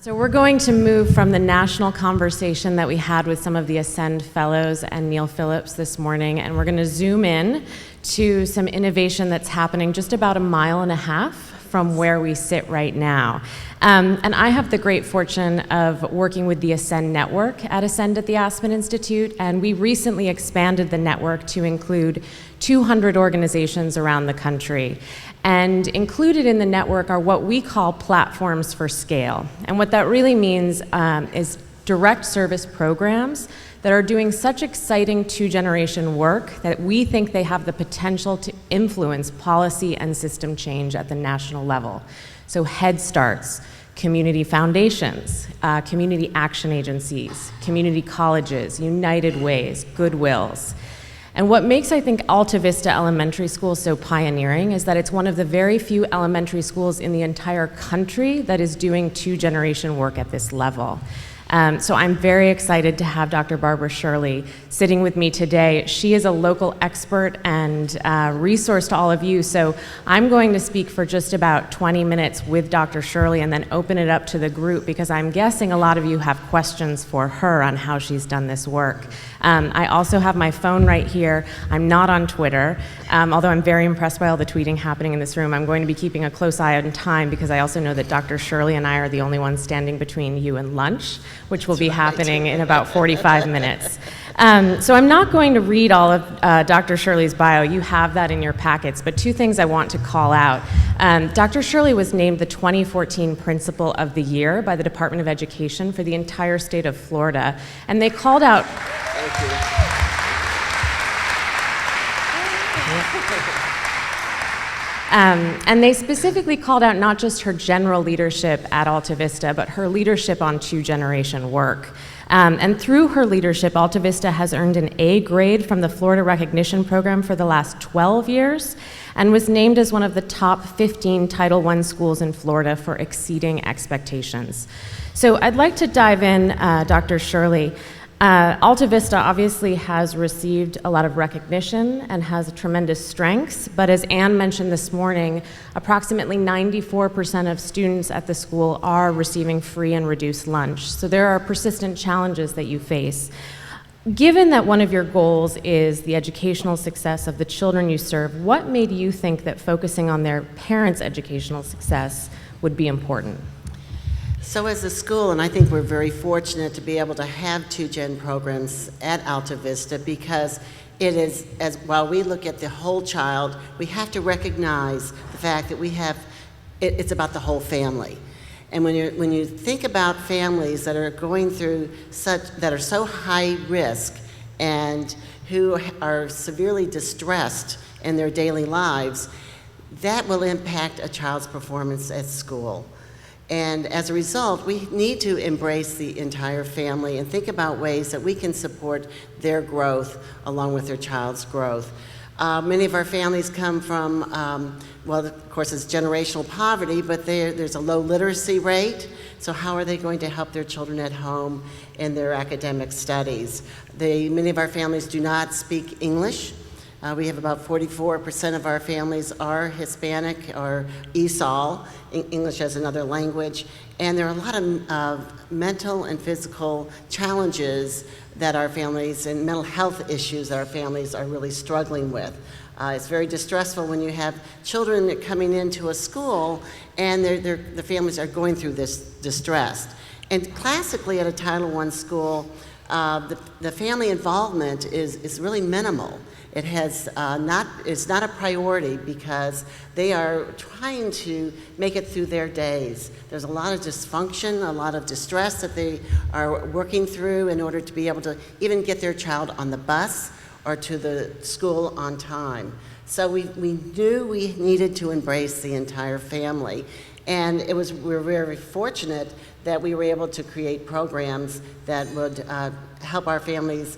So we're going to move from the national conversation that we had with some of the ASSEND Fellows and Neil Phillips this morning, and we're going to zoom in to some innovation that's happening just about 1.5 miles from where we sit right now. And I have the great fortune of working with the ASSEND network at ASSEND at the Aspen Institute, and we recently expanded the network to include 200 organizations around the country. And included in the network are what we call platforms for scale. And what that really means is direct service programs that are doing such exciting two-generation work that we think they have the potential to influence policy and system change at the national level. So Head Starts, community foundations, community action agencies, community colleges, United Ways, Goodwills. And what makes, I think, Alta Vista Elementary School so pioneering is that it's one of the very few elementary schools in the entire country that is doing two-generation work at this level. So I'm very excited to have Dr. Barbara Shirley sitting with me today. She is a local expert and resource to all of you, so I'm going to speak for just about 20 minutes with Dr. Shirley and then open it up to the group because I'm guessing a lot of you have questions for her on how she's done this work. I also have my phone right here. I'm not on Twitter, although I'm very impressed by all the tweeting happening in this room. I'm going to be keeping a close eye on time because I also know that Dr. Shirley and I are the only ones standing between you and lunch, which will be happening in about 45 minutes. So I'm not going to read all of Dr. Shirley's bio. You have that in your packets, but two things I want to call out. Dr. Shirley was named the 2014 Principal of the Year by the Department of Education for the entire state of Florida, and they called out... Thank you. And they specifically called out not just her general leadership at Alta Vista, but her leadership on two-generation work. And through her leadership, Alta Vista has earned an A grade from the Florida Recognition Program for the last 12 years and was named as one of the top 15 Title I schools in Florida for exceeding expectations. So I'd like to dive in, Dr. Shirley. Alta Vista obviously has received a lot of recognition and has tremendous strengths, but as Anne mentioned this morning, approximately 94% of students at the school are receiving free and reduced lunch. So there are persistent challenges that you face. Given that one of your goals is the educational success of the children you serve, what made you think that focusing on their parents' educational success would be important? So as a school, and I think we're very fortunate to be able to have two-gen programs at Alta Vista because it is, while we look at the whole child, we have to recognize the fact that it's about the whole family. And when you think about families that are going through that are so high risk and who are severely distressed in their daily lives, that will impact a child's performance at school. And as a result, we need to embrace the entire family and think about ways that we can support their growth along with their child's growth. Many of our families come from, well, of course, it's generational poverty, but there's a low literacy rate. So how are they going to help their children at home in their academic studies? Many of our families do not speak English. We have about 44% of our families are Hispanic or ESOL, English as another language, and there are a lot of mental and physical challenges that our families and mental health issues that our families are really struggling with. It's very distressful when you have children coming into a school and the families are going through this distress. And classically at a Title I school, the family involvement is really minimal. It's not a priority because they are trying to make it through their days. There's a lot of dysfunction, a lot of distress that they are working through in order to be able to even get their child on the bus or to the school on time. So we knew we needed to embrace the entire family. And we were very fortunate that we were able to create programs that would help our families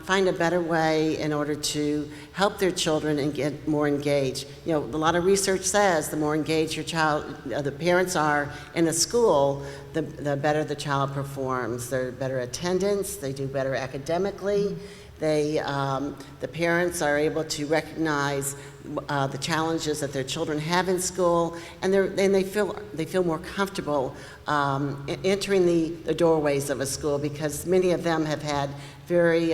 find a better way in order to help their children and get more engaged. You know, a lot of research says the more engaged the parents are in a school, the better the child performs. They're better attendance, they do better academically. The parents are able to recognize the challenges that their children have in school, and they feel more comfortable entering the doorways of a school, because many of them have had very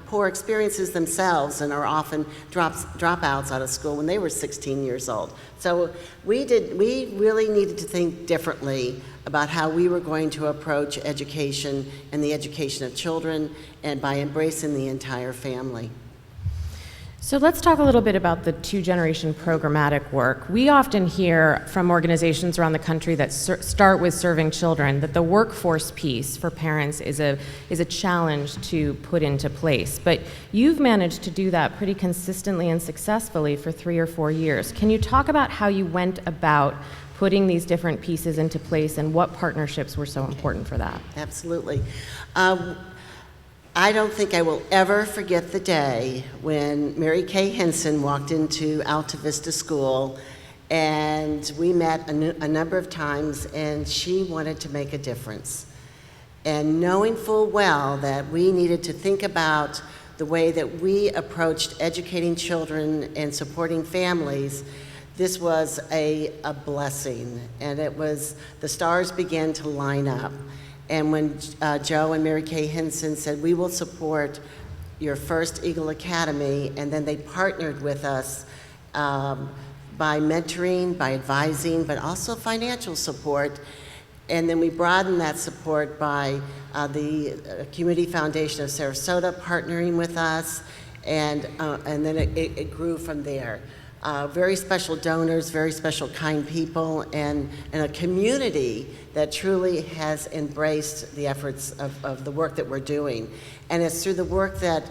poor experiences themselves and are often dropouts out of school when they were 16 years old. So we really needed to think differently about how we were going to approach education and the education of children, and by embracing the entire family. So let's talk a little bit about the two-generation programmatic work. We often hear from organizations around the country that start with serving children that the workforce piece for parents is a challenge to put into place. But you've managed to do that pretty consistently and successfully for 3 or 4 years. Can you talk about how you went about putting these different pieces into place and what partnerships were so important for that? Absolutely. I don't think I will ever forget the day when Mary Kay Henson walked into Alta Vista School, and we met a number of times, and she wanted to make a difference. And knowing full well that we needed to think about the way that we approached educating children and supporting families, this was a blessing, and the stars began to line up. And when Joe and Mary Kay Henson said, we will support your first Eagle Academy, and then they partnered with us by mentoring, by advising, but also financial support. And then we broadened that support by the Community Foundation of Sarasota partnering with us, and then it grew from there. Very special donors, very special kind people, and a community that truly has embraced the efforts of the work that we're doing. And it's through the work that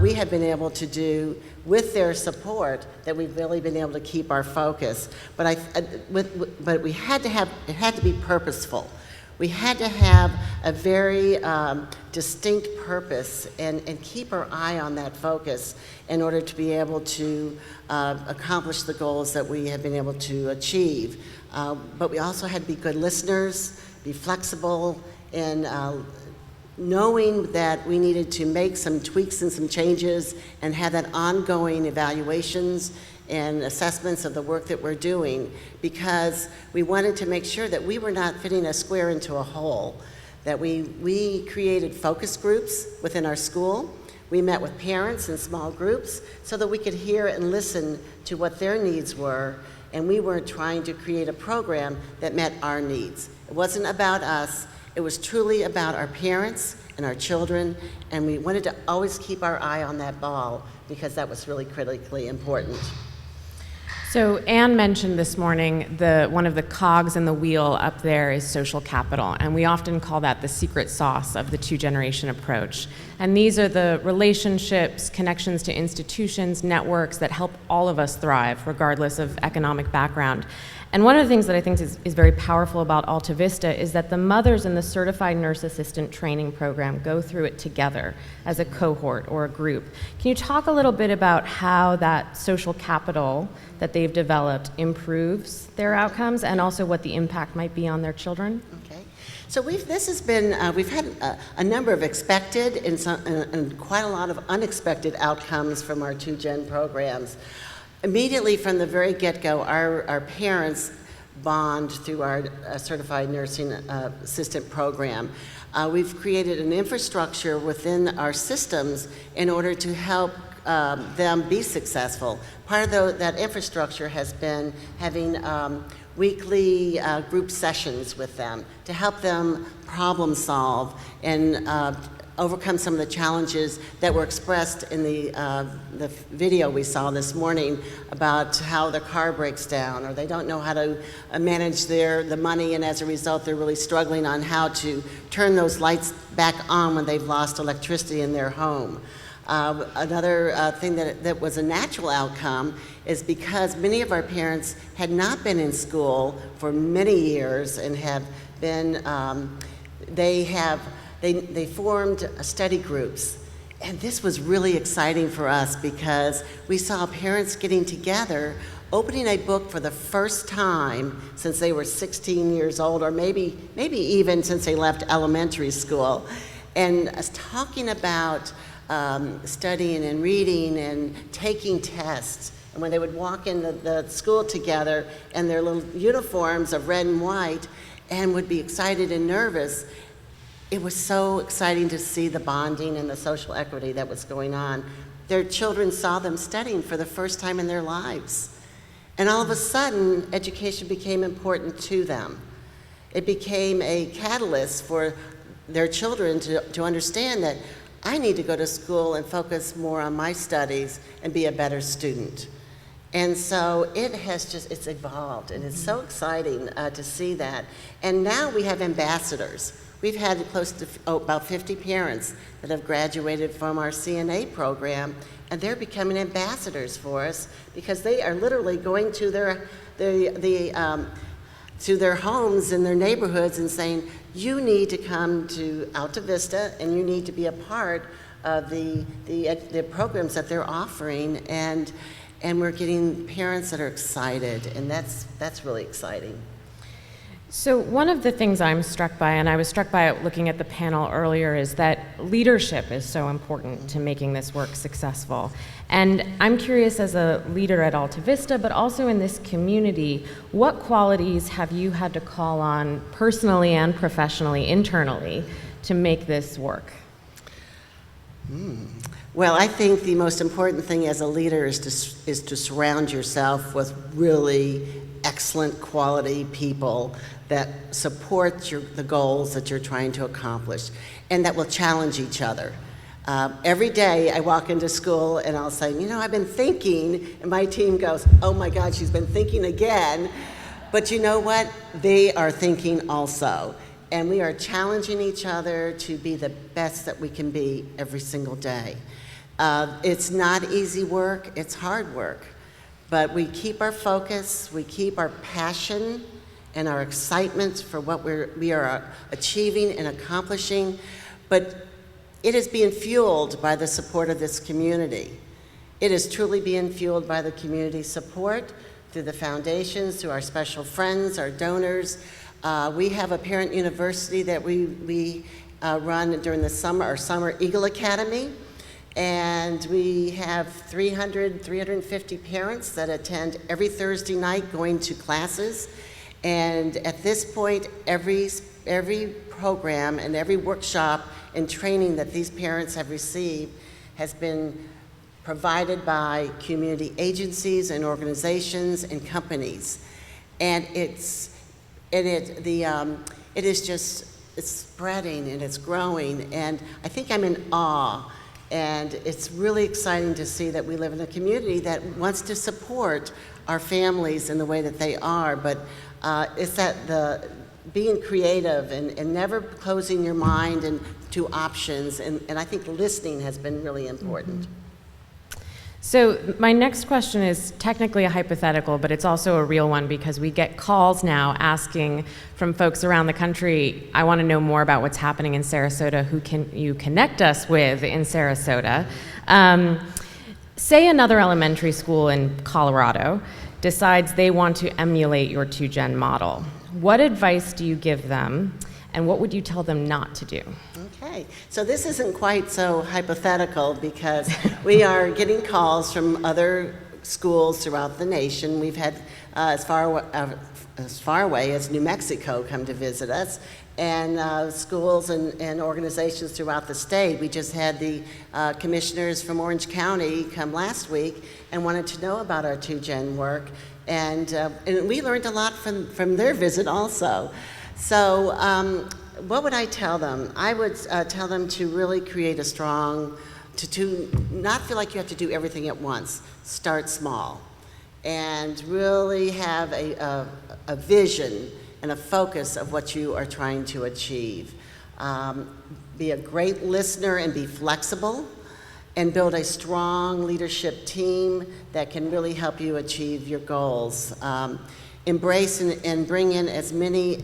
we have been able to do with their support that we've really been able to keep our focus. But it had to be purposeful. We had to have a very distinct purpose and keep our eye on that focus in order to be able to accomplish the goals that we have been able to achieve. But we also had to be good listeners, be flexible, and knowing that we needed to make some tweaks and some changes and have that ongoing evaluations and assessments of the work that we're doing, because we wanted to make sure that we were not fitting a square into a hole, that we created focus groups within our school. We met with parents in small groups so that we could hear and listen to what their needs were, and we were trying to create a program that met our needs. It wasn't about us, it was truly about our parents and our children, and we wanted to always keep our eye on that ball because that was really critically important. So Anne mentioned this morning one of the cogs in the wheel up there is social capital, and we often call that the secret sauce of the two-generation approach. And these are the relationships, connections to institutions, networks that help all of us thrive, regardless of economic background. And one of the things that I think is very powerful about Alta Vista is that the mothers in the Certified Nurse Assistant Training Program go through it together as a cohort or a group. Can you talk a little bit about how that social capital that they've developed improves their outcomes, and also what the impact might be on their children? Okay. So we've had a number of expected and quite a lot of unexpected outcomes from our two-gen programs. Immediately from the very get-go, our parents bond through our Certified Nursing Assistant program. We've created an infrastructure within our systems in order to help them be successful. Part of that infrastructure has been having weekly group sessions with them to help them problem solve and overcome some of the challenges that were expressed in the video we saw this morning about how their car breaks down, or they don't know how to manage the money, and as a result they're really struggling on how to turn those lights back on when they've lost electricity in their home. Another thing that was a natural outcome is because many of our parents had not been in school for many years and have been, they formed study groups. And this was really exciting for us because we saw parents getting together, opening a book for the first time since they were 16 years old, or maybe even since they left elementary school, and talking about studying and reading and taking tests. And when they would walk in the school together in their little uniforms of red and white and would be excited and nervous, it was so exciting to see the bonding and the social equity that was going on. Their children saw them studying for the first time in their lives. And all of a sudden, education became important to them. It became a catalyst for their children to understand that I need to go to school and focus more on my studies and be a better student. And so it's evolved, and it's so exciting to see that. And now we have ambassadors. We've had close to about 50 parents that have graduated from our CNA program, and they're becoming ambassadors for us because they are literally going to their homes and their neighborhoods and saying, you need to come to Alta Vista and you need to be a part of the programs that they're offering, and we're getting parents that are excited, and that's really exciting. So one of the things I'm struck by, and I was struck by it looking at the panel earlier, is that leadership is so important to making this work successful. And I'm curious, as a leader at Alta Vista, but also in this community, what qualities have you had to call on personally and professionally, internally, to make this work? Well, I think the most important thing as a leader is to surround yourself with really excellent quality people that support the goals that you're trying to accomplish and that will challenge each other. Every day I walk into school and I'll say, I've been thinking, and my team goes, oh my God, she's been thinking again. But you know what? They are thinking also. And we are challenging each other to be the best that we can be every single day. It's not easy work, it's hard work. But we keep our focus, we keep our passion and our excitement for what we are achieving and accomplishing. But it is being fueled by the support of this community. It is truly being fueled by the community support through the foundations, through our special friends, our donors. We have a parent university that we run during the summer, our Summer Eagle Academy. And we have 350 parents that attend every Thursday night going to classes. And at this point, every program and every workshop and training that these parents have received has been provided by community agencies and organizations and companies. And it is just, it's spreading and it's growing. And I think I'm in awe. And it's really exciting to see that we live in a community that wants to support our families in the way that they are, but it's that being creative and never closing your mind to options, and I think listening has been really important. Mm-hmm. So my next question is technically a hypothetical, but it's also a real one because we get calls now asking from folks around the country, I want to know more about what's happening in Sarasota. Who can you connect us with in Sarasota? Say another elementary school in Colorado decides they want to emulate your 2-gen model. What advice do you give them, and what would you tell them not to do? Okay, so this isn't quite so hypothetical because we are getting calls from other schools throughout the nation. We've had as far away as New Mexico come to visit us, and schools and organizations throughout the state. We just had the commissioners from Orange County come last week and wanted to know about our 2-gen work, and we learned a lot from their visit also. So what would I tell them? I would tell them to really create a strong, to not feel like you have to do everything at once. Start small and really have a vision and a focus of what you are trying to achieve. Be a great listener and be flexible, and build a strong leadership team that can really help you achieve your goals. Embrace and bring in as many,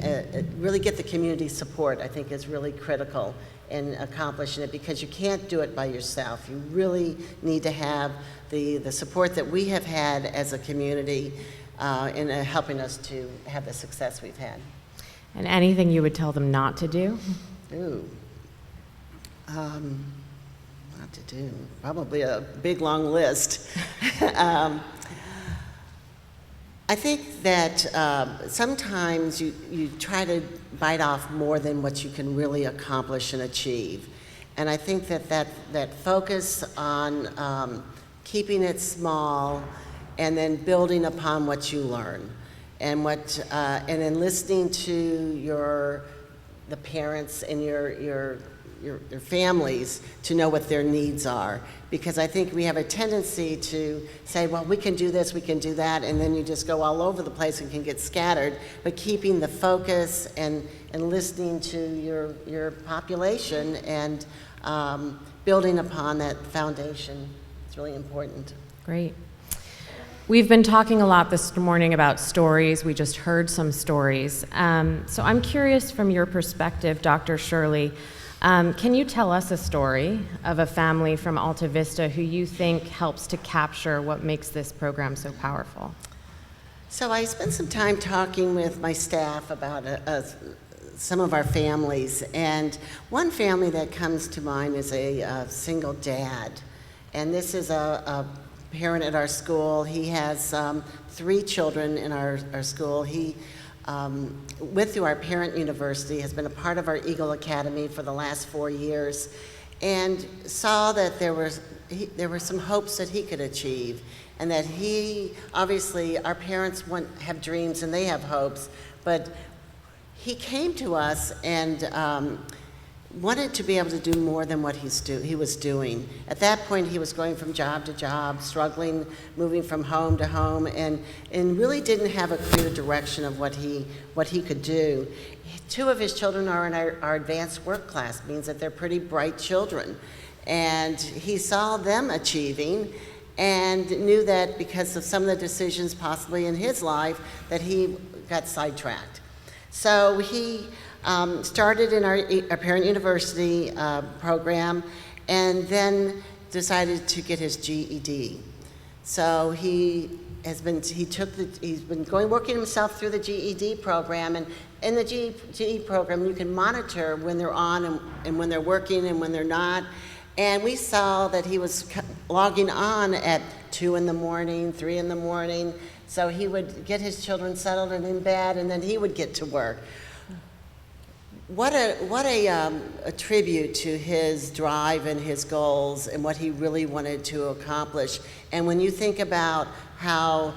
really get the community support, I think is really critical in accomplishing it, because you can't do it by yourself. You really need to have the support that we have had as a community in helping us to have the success we've had. And anything you would tell them not to do? Ooh. Not to do. Probably a big, long list. I think that sometimes you try to bite off more than what you can really accomplish and achieve. And I think that focus on keeping it small and then building upon what you learn, and then listening to the parents and your families to know what their needs are. Because I think we have a tendency to say, well, we can do this, we can do that, and then you just go all over the place and can get scattered. But keeping the focus and listening to your population and building upon that foundation is really important. Great. We've been talking a lot this morning about stories. We just heard some stories. So I'm curious, from your perspective, Dr. Shirley, can you tell us a story of a family from Alta Vista who you think helps to capture what makes this program so powerful? So I spent some time talking with my staff about some of our families, and one family that comes to mind is a single dad. And this is a parent at our school. He has 3 children in our school. He went through our parent university, has been a part of our Eagle Academy for the last 4 years, and saw that there were some hopes that he could achieve, and that obviously our parents have dreams and they have hopes, but he came to us and wanted to be able to do more than what he was doing. At that point, he was going from job to job, struggling, moving from home to home, and really didn't have a clear direction of what he could do. 2 of his children are in our advanced work class, means that they're pretty bright children. And he saw them achieving and knew that because of some of the decisions possibly in his life that he got sidetracked. So he started in our parent university program, and then decided to get his GED. So he's been working himself through the GED program, and in the GED program you can monitor when they're on and when they're working and when they're not. And we saw that he was logging on at 2 in the morning, 3 in the morning. So he would get his children settled and in bed, and then he would get to work. What a tribute to his drive and his goals and what he really wanted to accomplish. And when you think about how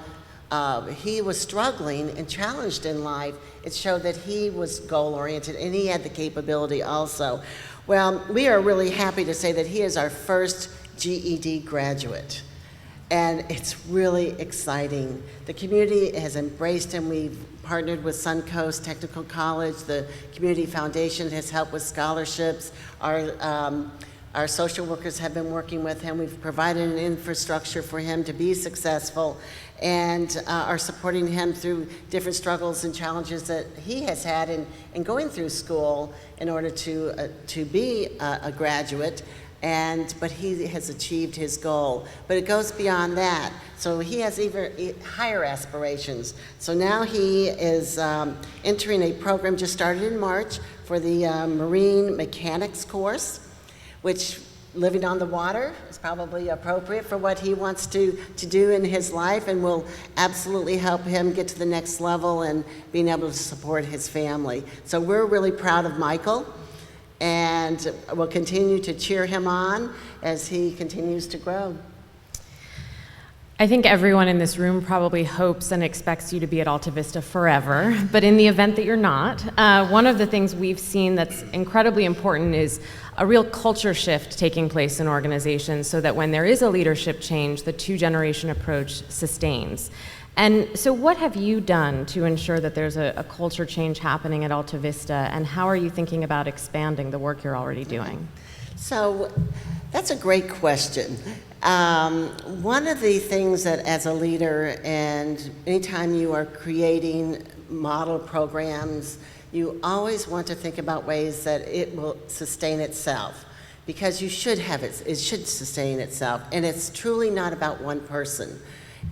he was struggling and challenged in life, it showed that he was goal-oriented and he had the capability also. Well, we are really happy to say that he is our first GED graduate. And it's really exciting. The community has embraced him. We've partnered with Suncoast Technical College. The Community Foundation has helped with scholarships. Our social workers have been working with him. We've provided an infrastructure for him to be successful, and are supporting him through different struggles and challenges that he has had in going through school in order to be a graduate. But he has achieved his goal. But it goes beyond that. So he has even higher aspirations. So now he is entering a program just started in March for the Marine Mechanics course, which, living on the water, is probably appropriate for what he wants to do in his life, and will absolutely help him get to the next level and being able to support his family. So we're really proud of Michael, and we'll continue to cheer him on as he continues to grow. I think everyone in this room probably hopes and expects you to be at Alta Vista forever, but in the event that you're not, one of the things we've seen that's incredibly important is a real culture shift taking place in organizations, so that when there is a leadership change, the 2-generation approach sustains. And so what have you done to ensure that there's a culture change happening at Alta Vista, and how are you thinking about expanding the work you're already doing? So That's a great question. One of the things that as a leader, and anytime you are creating model programs, you always want to think about ways that it will sustain itself, because you should have it should sustain itself, and it's truly not about one person.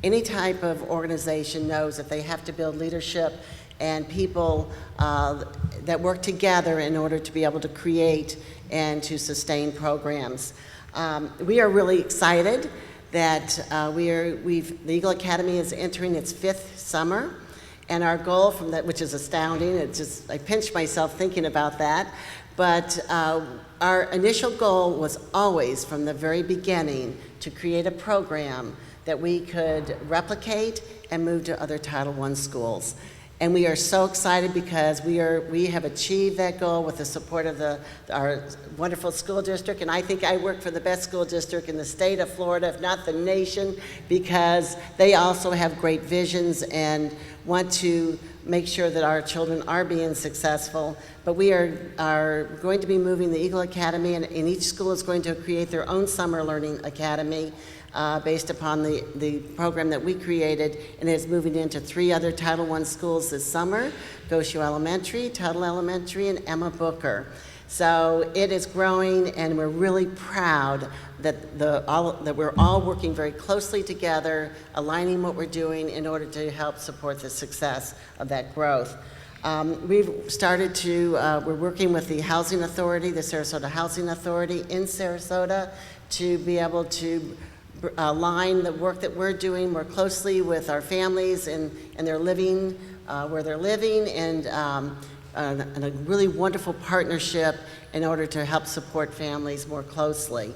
Any type of organization knows that they have to build leadership and people that work together in order to be able to create and to sustain programs. We are really excited that the Eagle Academy is entering its 5th summer, and our goal from that, which is astounding, I pinched myself thinking about that, but our initial goal was always from the very beginning to create a program that we could replicate and move to other Title I schools. And we are so excited because we have achieved that goal with the support of our wonderful school district. And I think I work for the best school district in the state of Florida, if not the nation, because they also have great visions and want to make sure that our children are being successful. But we are going to be moving the Eagle Academy, and each school is going to create their own summer learning academy based upon the program that we created, and it's moving into 3 other Title I schools this summer: Goshen Elementary, Tuttle Elementary, and Emma Booker. So it is growing, and we're really proud that we're all working very closely together, aligning what we're doing in order to help support the success of that growth. We're working with the Housing Authority, the Sarasota Housing Authority in Sarasota, to be able to align the work that we're doing more closely with our families and their living, where they're living, and a really wonderful partnership in order to help support families more closely.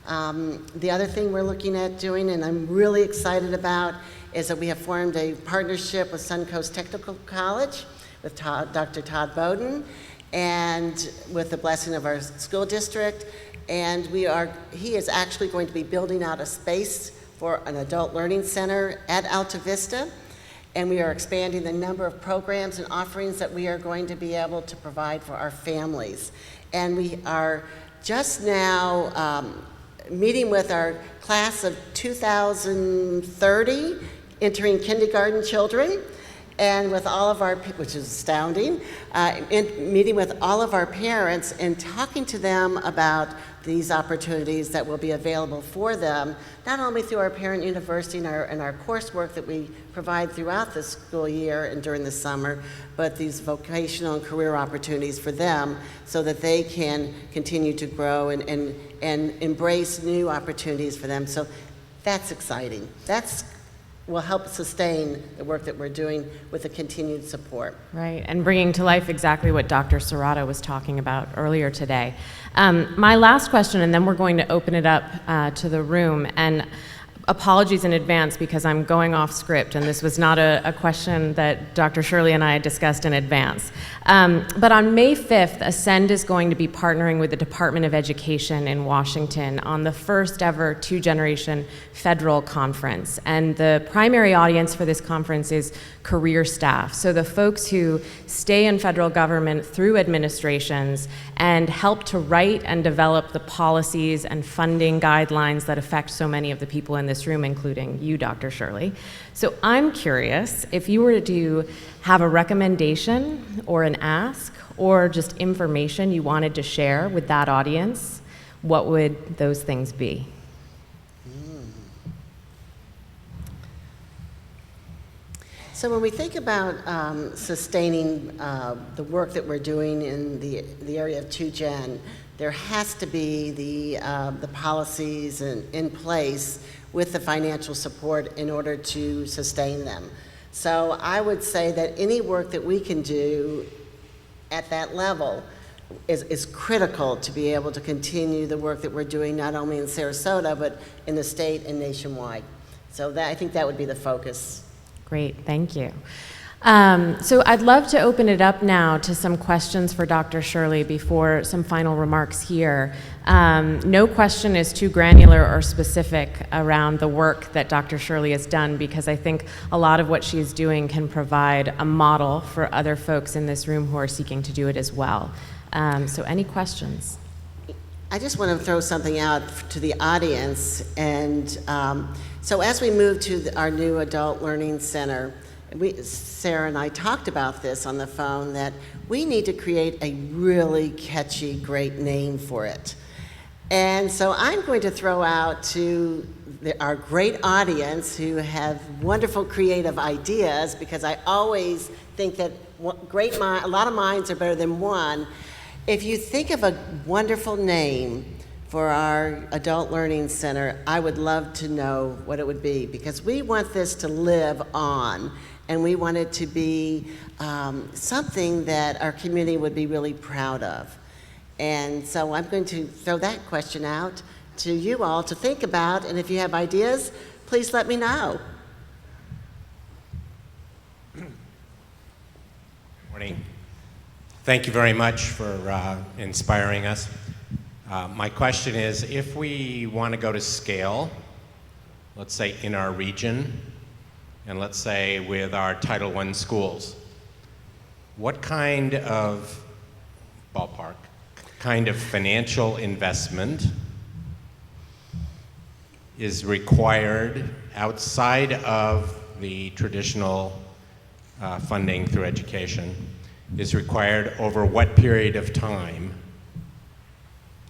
The other thing we're looking at doing, and I'm really excited about, is that we have formed a partnership with Suncoast Technical College with Dr. Todd Bowden, and with the blessing of our school district. And he is actually going to be building out a space for an adult learning center at Alta Vista. And we are expanding the number of programs and offerings that we are going to be able to provide for our families. And we are just now meeting with our class of 2030 entering kindergarten children, and with all of our, which is astounding, meeting with all of our parents and talking to them about these opportunities that will be available for them, not only through our parent university and our coursework that we provide throughout the school year and during the summer, but these vocational and career opportunities for them so that they can continue to grow and embrace new opportunities for them. So that's exciting. That's will help sustain the work that we're doing with the continued support. Right, and bringing to life exactly what Dr. Serrato was talking about earlier today. My last question, and then we're going to open it up to the room, and apologies in advance because I'm going off script, and this was not a question that Dr. Shirley and I had discussed in advance. But on May 5th, ASSEND is going to be partnering with the Department of Education in Washington on the first ever 2-generation federal conference. And the primary audience for this conference is career staff. So the folks who stay in federal government through administrations and help to write and develop the policies and funding guidelines that affect so many of the people in this room, including you, Dr. Shirley. So I'm curious, if you were to have a recommendation or an ask or just information you wanted to share with that audience, what would those things be? So when we think about sustaining the work that we're doing in the area of 2Gen, there has to be the policies in place with the financial support in order to sustain them. So I would say that any work that we can do at that level is critical to be able to continue the work that we're doing not only in Sarasota, but in the state and nationwide. So I think that would be the focus. Great, thank you. So I'd love to open it up now to some questions for Dr. Shirley before some final remarks here. No question is too granular or specific around the work that Dr. Shirley has done, because I think a lot of what she's doing can provide a model for other folks in this room who are seeking to do it as well. So any questions? I just want to throw something out to the audience. And so as we move to our new Adult Learning Center, Sarah and I talked about this on the phone, that we need to create a really catchy, great name for it. And so I'm going to throw out to our great audience who have wonderful creative ideas, because I always think that a lot of minds are better than one. If you think of a wonderful name for our Adult Learning Center, I would love to know what it would be, because we want this to live on, and we want it to be something that our community would be really proud of. And so I'm going to throw that question out to you all to think about, and if you have ideas, please let me know. Morning. Thank you very much for inspiring us. My question is, if we want to go to scale, let's say in our region, and let's say with our Title I schools, what kind of ballpark, kind of financial investment is required outside of the traditional funding through education, is required over what period of time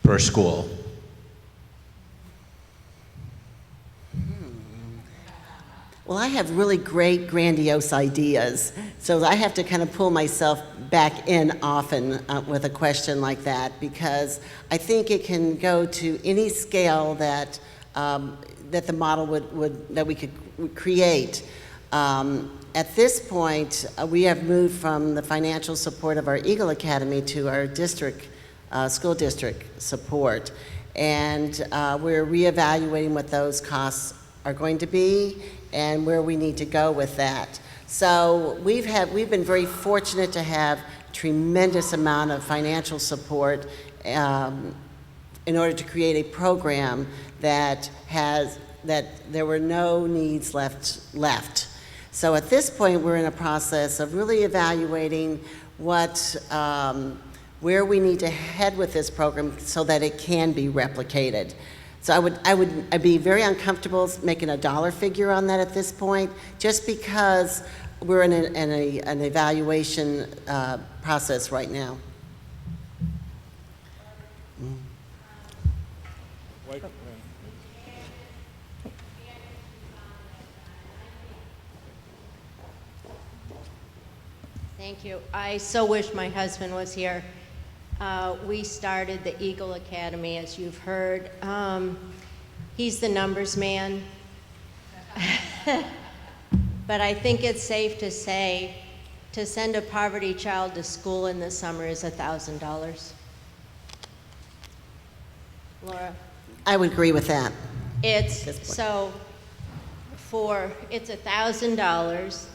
per school? Well, I have really great, grandiose ideas, so I have to kind of pull myself back in often with a question like that, because I think it can go to any scale that that the model that we could create. At this point, we have moved from the financial support of our Eagle Academy to our district, school district support, and we're reevaluating what those costs are going to be and where we need to go with that. So we've been very fortunate to have tremendous amount of financial support in order to create a program that there were no needs left. So at this point, we're in a process of really evaluating where we need to head with this program so that it can be replicated. So I'd be very uncomfortable making a dollar figure on that at this point, just because we're in an evaluation process right now. Thank you. I so wish my husband was here. We started the Eagle Academy, as you've heard. He's the numbers man. But I think it's safe to say to send a poverty child to school in the summer is $1,000. Laura? I would agree with that. It's $1,000.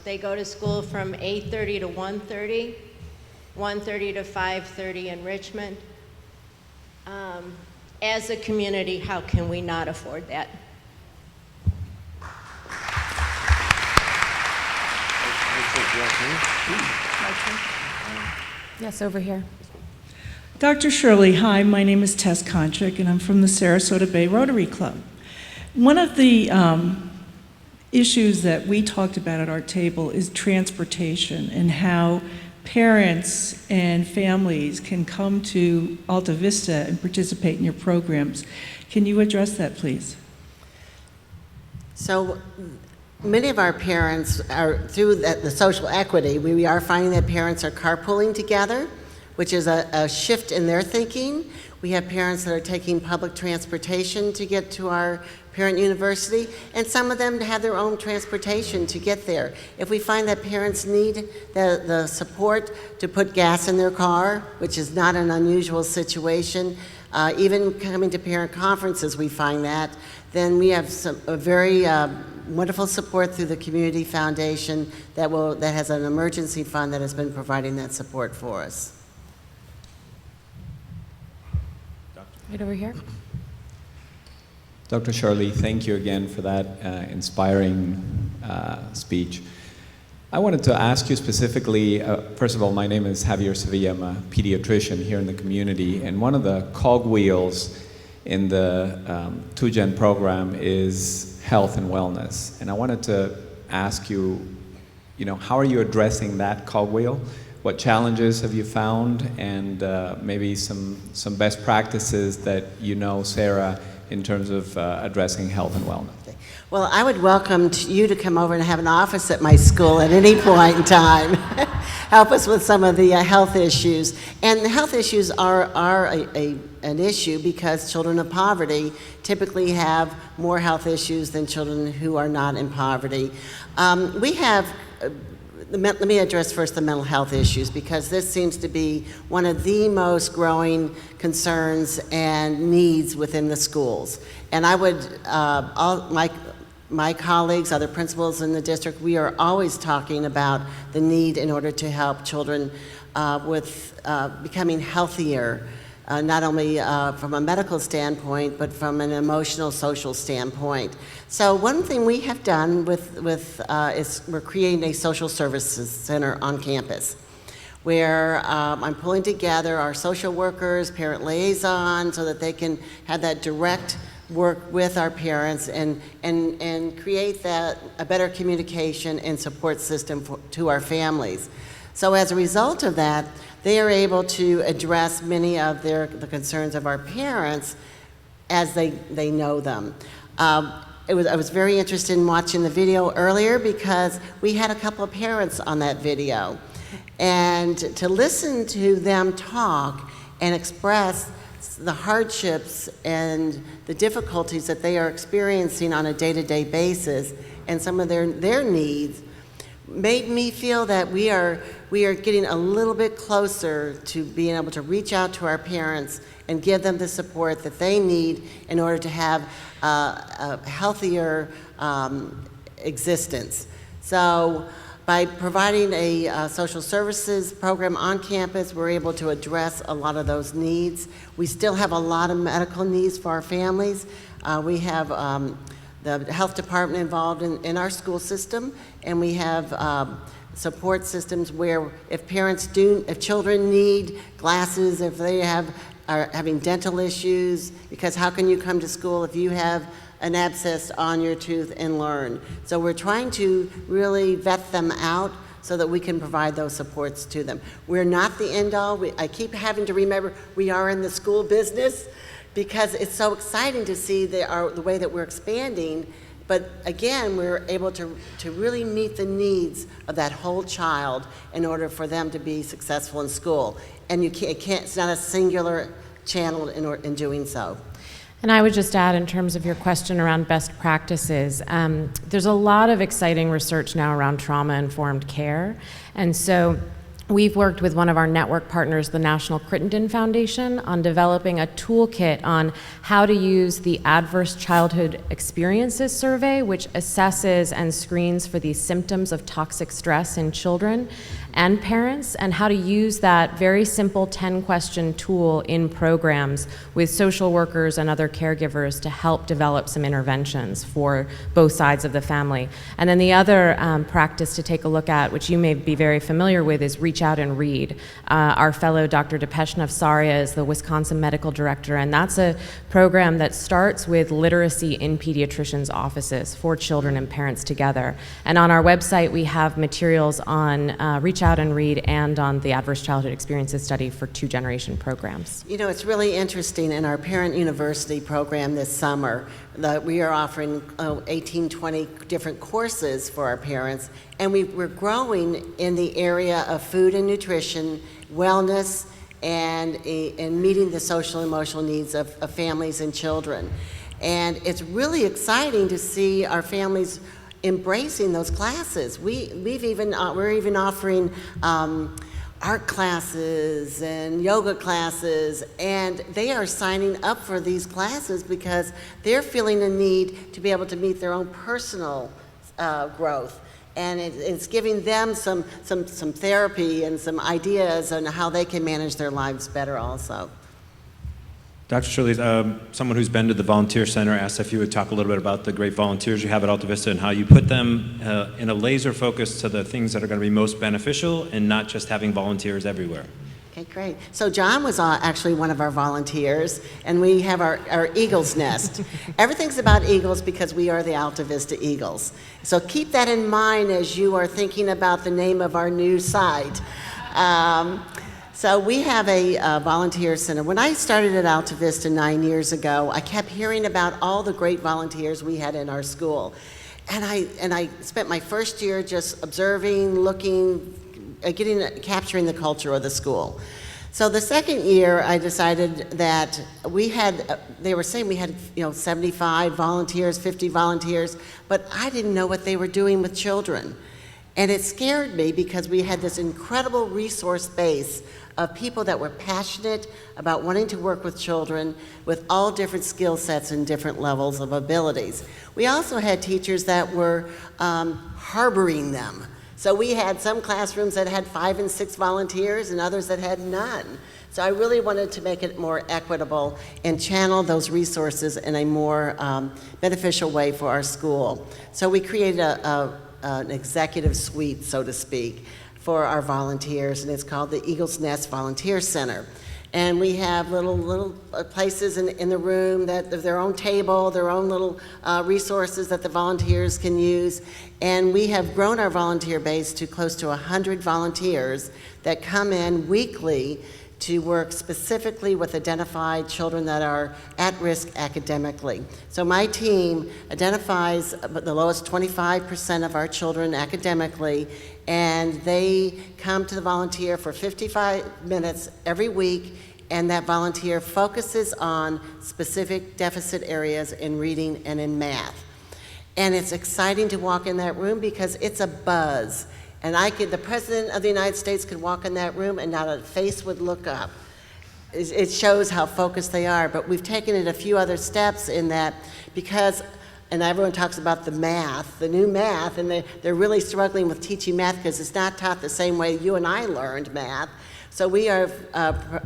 They go to school from 8:30 to 1:30, 1:30 to 5:30 enrichment. As a community, how can we not afford that? Yes, over here. Dr. Shirley, hi, my name is Tess Konchik, and I'm from the Sarasota Bay Rotary Club. One of the issues that we talked about at our table is transportation and how parents and families can come to Alta Vista and participate in your programs. Can you address that, please? So many of our parents are, through the social equity, we are finding that parents are carpooling together, which is a shift in their thinking. We have parents that are taking public transportation to get to our parent university, and some of them have their own transportation to get there. If we find that parents need the support to put gas in their car, which is not an unusual situation, even coming to parent conferences we find that, then we have a very wonderful support through the Community Foundation that has an emergency fund that has been providing that support for us. Right over here. Dr. Shirley, thank you again for that inspiring speech. I wanted to ask you specifically, first of all, my name is Javier Sevilla. I'm a pediatrician here in the community, and one of the cogwheels in the 2Gen program is health and wellness. And I wanted to ask you, how are you addressing that cogwheel? What challenges have you found? And maybe some best practices that Sarah, in terms of addressing health and wellness. Well, I would welcome you to come over and have an office at my school at any point in time. Help us with some of the health issues. And the health issues are an issue because children of poverty typically have more health issues than children who are not in poverty. Let me address first the mental health issues, because this seems to be one of the most growing concerns and needs within the schools. And I would, my colleagues, other principals in the district, we are always talking about the need in order to help children with becoming healthier, not only from a medical standpoint, but from an emotional, social standpoint. So one thing we have done is we're creating a social services center on campus, where I'm pulling together our social workers, parent liaisons, so that they can have that direct work with our parents and create a better communication and support system to our families. So as a result of that, they are able to address many of the concerns of our parents as they know them. I was very interested in watching the video earlier because we had a couple of parents on that video. And to listen to them talk and express the hardships and the difficulties that they are experiencing on a day-to-day basis and some of their needs made me feel that we are getting a little bit closer to being able to reach out to our parents and give them the support that they need in order to have a healthier existence. So by providing a social services program on campus, we're able to address a lot of those needs. We still have a lot of medical needs for our families. We have the health department involved in our school system, and we have support systems where if children need glasses, if they are having dental issues, because how can you come to school if you have an abscess on your tooth and learn? So we're trying to really vet them out so that we can provide those supports to them. We're not the end all. I keep having to remember we are in the school business, because it's so exciting to see the way that we're expanding. But again, we're able to really meet the needs of that whole child in order for them to be successful in school. And it's not a singular channel in doing so. And I would just add, in terms of your question around best practices, there's a lot of exciting research now around trauma-informed care. And so we've worked with one of our network partners, the National Crittenden Foundation, on developing a toolkit on how to use the Adverse Childhood Experiences Survey, which assesses and screens for these symptoms of toxic stress in children and parents, and how to use that very simple 10-question tool in programs with social workers and other caregivers to help develop some interventions for both sides of the family. And then the other practice to take a look at, which you may be very familiar with, is Reach Out and Read. Our fellow Dr. Depeshnev Saria is the Wisconsin medical director, and that's a program that starts with literacy in pediatricians' offices for children and parents together. And on our website, we have materials on Reach Out and Read and on the Adverse Childhood Experiences Study for 2-generation programs. You know, it's really interesting in our Parent University program this summer that we are offering 18, 20 different courses for our parents, and we're growing in the area of food and nutrition, wellness, and meeting the social and emotional needs of families and children. And it's really exciting to see our families embracing those classes. We're even offering art classes and yoga classes, and they are signing up for these classes because they're feeling a need to be able to meet their own personal growth. And it's giving them some therapy and some ideas on how they can manage their lives better also. Dr. Shirley, someone who's been to the Volunteer Center asked if you would talk a little bit about the great volunteers you have at Alta Vista and how you put them in a laser focus to the things that are going to be most beneficial and not just having volunteers everywhere. Okay, great. So John was actually one of our volunteers, and we have our Eagle's Nest. Everything's about Eagles because we are the Alta Vista Eagles. So keep that in mind as you are thinking about the name of our new site. So we have a volunteer center. When I started at Alta Vista 9 years ago, I kept hearing about all the great volunteers we had in our school. And I spent my first year just observing, looking, capturing the culture of the school. So the second year, I decided that they were saying we had 75 volunteers, 50 volunteers, but I didn't know what they were doing with children. And it scared me because we had this incredible resource base of people that were passionate about wanting to work with children with all different skill sets and different levels of abilities. We also had teachers that were harboring them. So we had some classrooms that had 5 and 6 volunteers and others that had none. So I really wanted to make it more equitable and channel those resources in a more beneficial way for our school. So we created an executive suite, so to speak, for our volunteers, and it's called the Eagle's Nest Volunteer Center. And we have little places in the room that have their own table, their own little resources that the volunteers can use. And we have grown our volunteer base to close to 100 volunteers that come in weekly to work specifically with identified children that are at risk academically. So my team identifies the lowest 25% of our children academically, and they come to the volunteer for 55 minutes every week, and that volunteer focuses on specific deficit areas in reading and in math. And it's exciting to walk in that room because it's a buzz. And the President of the United States could walk in that room and not a face would look up. It shows how focused they are, but we've taken it a few other steps in that because, and everyone talks about the math, the new math, and they're really struggling with teaching math because it's not taught the same way you and I learned math. So we have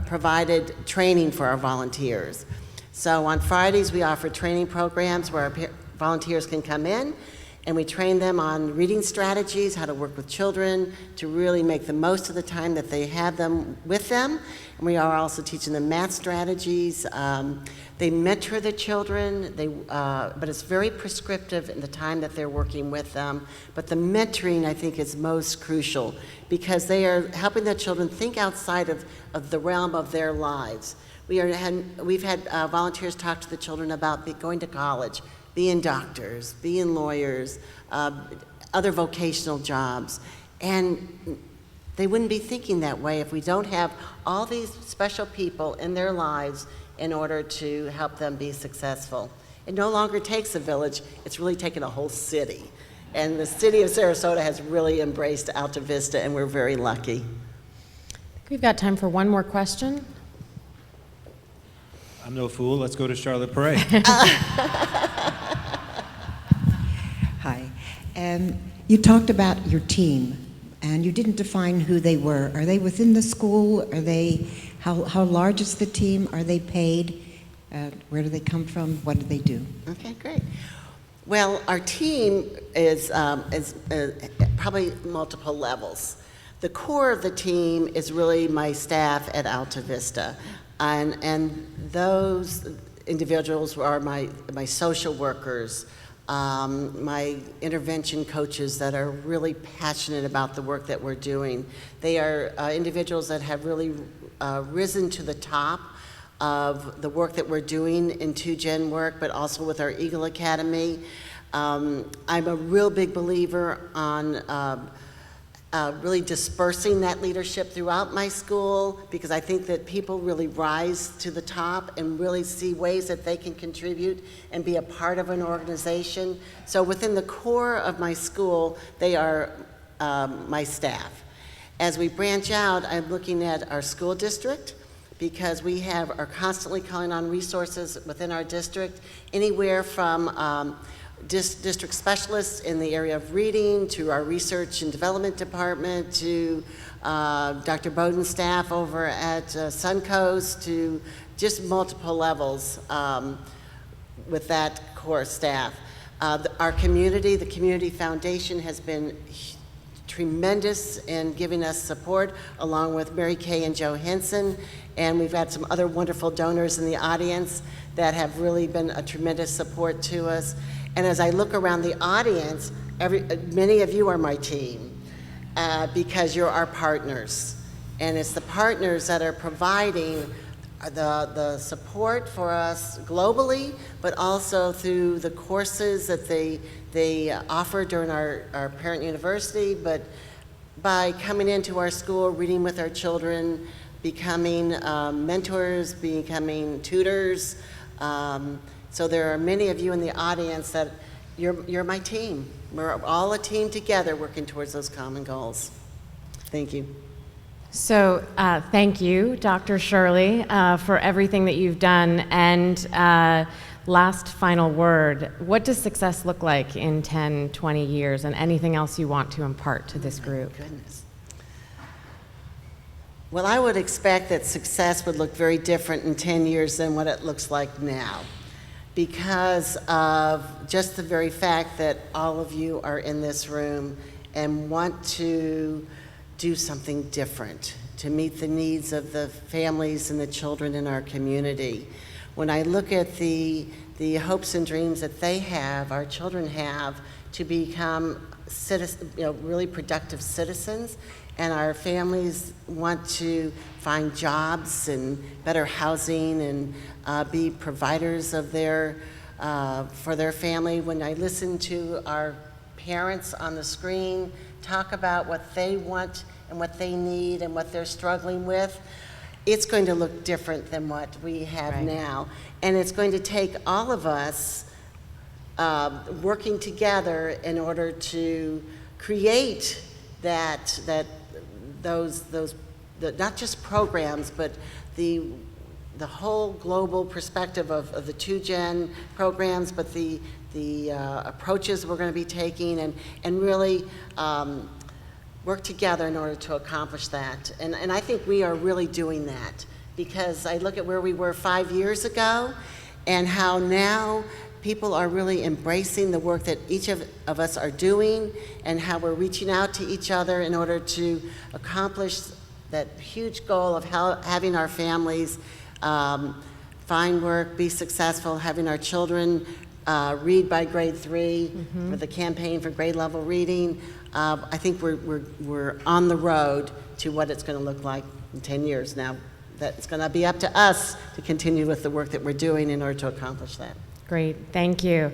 provided training for our volunteers. So on Fridays, we offer training programs where our volunteers can come in, and we train them on reading strategies, how to work with children, to really make the most of the time that they have them with them. And we are also teaching them math strategies. They mentor the children, but it's very prescriptive in the time that they're working with them. But the mentoring, I think, is most crucial because they are helping the children think outside of the realm of their lives. We've had volunteers talk to the children about going to college, being doctors, being lawyers, other vocational jobs. And they wouldn't be thinking that way if we don't have all these special people in their lives in order to help them be successful. It no longer takes a village, it's really taken a whole city. And the city of Sarasota has really embraced Alta Vista, and we're very lucky. I think we've got time for one more question. I'm no fool. Let's go to Charlotte Perret. Hi. You talked about your team, and you didn't define who they were. Are they within the school? Are they, how large is the team? Are they paid? Where do they come from? What do they do? Okay, great. Well, our team is probably multiple levels. The core of the team is really my staff at Alta Vista. And those individuals are my social workers, my intervention coaches that are really passionate about the work that we're doing. They are individuals that have really risen to the top of the work that we're doing in 2Gen work, but also with our Eagle Academy. I'm a real big believer on really dispersing that leadership throughout my school because I think that people really rise to the top and really see ways that they can contribute and be a part of an organization. So within the core of my school, they are my staff. As we branch out, I'm looking at our school district because we are constantly calling on resources within our district, anywhere from district specialists in the area of reading, to our research and development department, to Dr. Bowden's staff over at Suncoast, to just multiple levels with that core staff. Our community, the Community Foundation, has been tremendous in giving us support, along with Mary Kay and Joe Henson, and we've had some other wonderful donors in the audience that have really been a tremendous support to us. And as I look around the audience, many of you are my team because you're our partners, and it's the partners that are providing the support for us globally, but also through the courses that they offer during our parent university, but by coming into our school, reading with our children, becoming mentors, becoming tutors. So there are many of you in the audience that you're my team. We're all a team together working towards those common goals. Thank you. So thank you, Dr. Shirley, for everything that you've done. And last final word, what does success look like in 10, 20 years, and anything else you want to impart to this group? Goodness. Well, I would expect that success would look very different in 10 years than what it looks like now, because of just the very fact that all of you are in this room and want to do something different to meet the needs of the families and the children in our community. When I look at the hopes and dreams that they have, our children have, to become really productive citizens, and our families want to find jobs and better housing and be providers of for their family. When I listen to our parents on the screen talk about what they want and what they need and what they're struggling with, it's going to look different than what we have now. And it's going to take all of us working together in order to create those not just programs, but the whole global perspective of the 2Gen programs, but the approaches we're going to be taking, and really work together in order to accomplish that. And I think we are really doing that, because I look at where we were 5 years ago and how now people are really embracing the work that each of us are doing, and how we're reaching out to each other in order to accomplish that huge goal of having our families find work, be successful, having our children read by grade 3 with the campaign for grade level reading. I think we're on the road to what it's going to look like in 10 years now. That it's going to be up to us to continue with the work that we're doing in order to accomplish that. Great, thank you.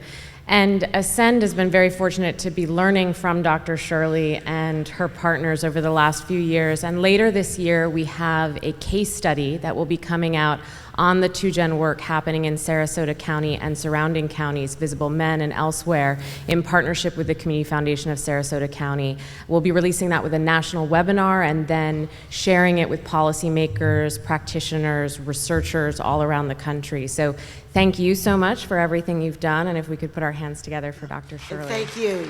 And ASCEND has been very fortunate to be learning from Dr. Shirley and her partners over the last few years. And later this year, we have a case study that will be coming out on the 2Gen work happening in Sarasota County and surrounding counties, Visible Men and elsewhere, in partnership with the Community Foundation of Sarasota County. We'll be releasing that with a national webinar and then sharing it with policymakers, practitioners, researchers all around the country. So thank you so much for everything you've done, and if we could put our hands together for Dr. Shirley. And thank you.